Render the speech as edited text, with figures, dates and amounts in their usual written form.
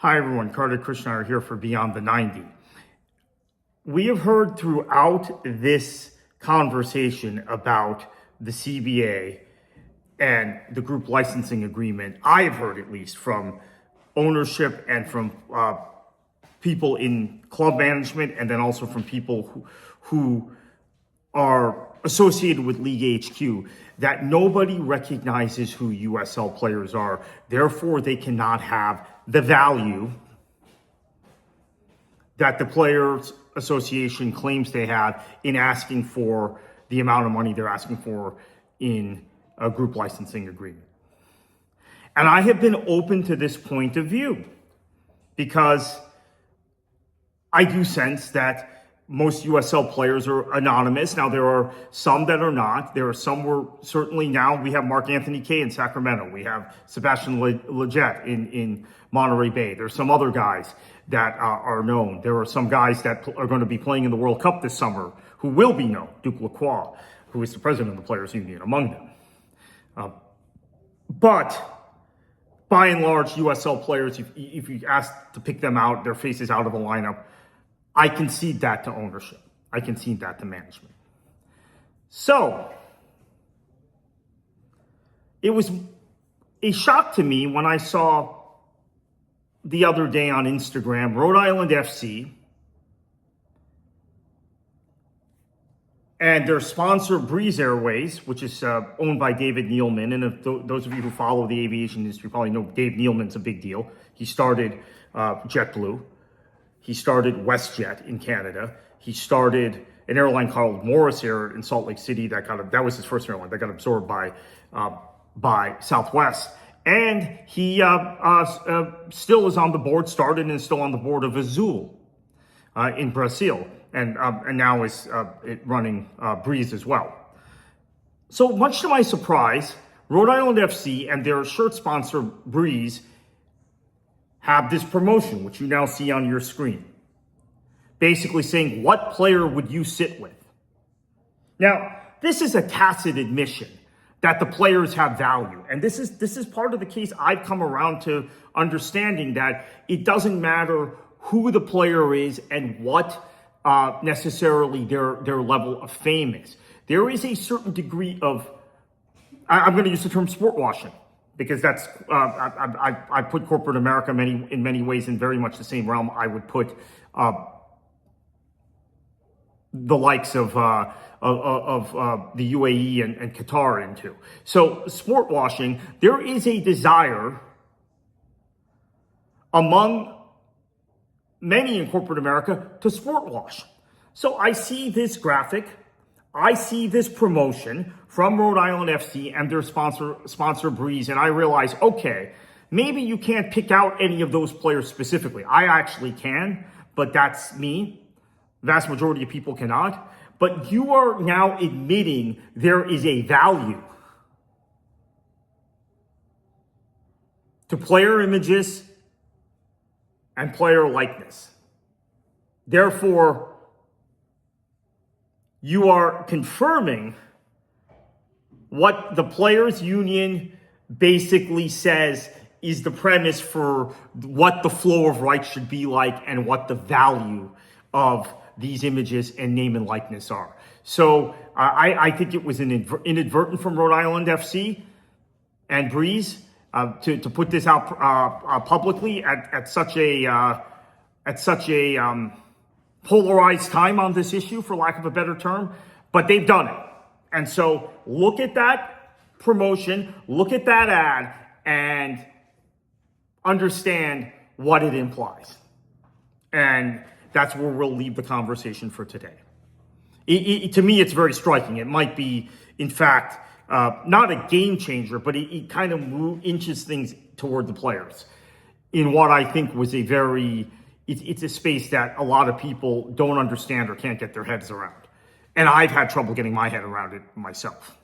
Hi everyone, Carter Krishna are here for Beyond the 90. We have heard throughout this conversation about the CBA and the group licensing agreement, I have heard at least from ownership and from people in club management, and then also from people who are associated with League HQ, that nobody recognizes who USL players are. Therefore, they cannot have the value that the Players Association claims they have in asking for the amount of money they're asking for in a group licensing agreement. And I have been open to this point of view because I do sense that most USL players are anonymous. Now, there are some that are not. There are some where certainly now we have Mark Anthony Kaye in Sacramento. We have Sebastian Lletget in Monterey Bay. There's some other guys that are known. There are some guys that are going to be playing in the World Cup this summer who will be known. Duke Lacroix, who is the president of the Players Union, among them. But by and large, USL players, if you ask to pick them out, their faces out of the lineup, I concede that to ownership. I concede that to management. So, it was a shock to me when I saw the other day on Instagram, Rhode Island FC and their sponsor, Breeze Airways, which is owned by David Neeleman. And if those of you who follow the aviation industry probably know Dave Neeleman's a big deal. He started JetBlue. He started WestJet in Canada. He started an airline called Morris Air in Salt Lake City that was his first airline that got absorbed by Southwest. And he still is on the board, started and is still on the board of Azul in Brazil, and now is running Breeze as well. So much to my surprise, Rhode Island FC and their shirt sponsor Breeze have this promotion, which you now see on your screen, basically saying, what player would you sit with? Now, this is a tacit admission that the players have value. And this is part of the case I've come around to understanding, that it doesn't matter who the player is and what necessarily their level of fame is. There is a certain degree of, I'm going to use the term sport washing, because that's, I put corporate America in many ways in very much the same realm I would put the likes of the UAE and Qatar into. So sport washing, there is a desire among many in corporate America to sport wash. So I see this graphic, I see this promotion from Rhode Island FC and their sponsor Breeze, and I realize, okay, maybe you can't pick out any of those players specifically. I actually can, but that's me. Vast majority of people cannot. But you are now admitting there is a value to player images and player likeness. Therefore, you are confirming what the Players Union basically says is the premise for what the flow of rights should be like and what the value of these images and name and likeness are. So I think it was inadvertent from Rhode Island FC and Breeze to put this out publicly at such a polarized time on this issue, for lack of a better term, but they've done it. And so look at that promotion, look at that ad, and understand what it implies. And that's where we'll leave the conversation for today. To me, it's very striking. It might be, in fact, not a game changer, but it kind of inches things toward the players in what I think was it's a space that a lot of people don't understand or can't get their heads around. And I've had trouble getting my head around it myself.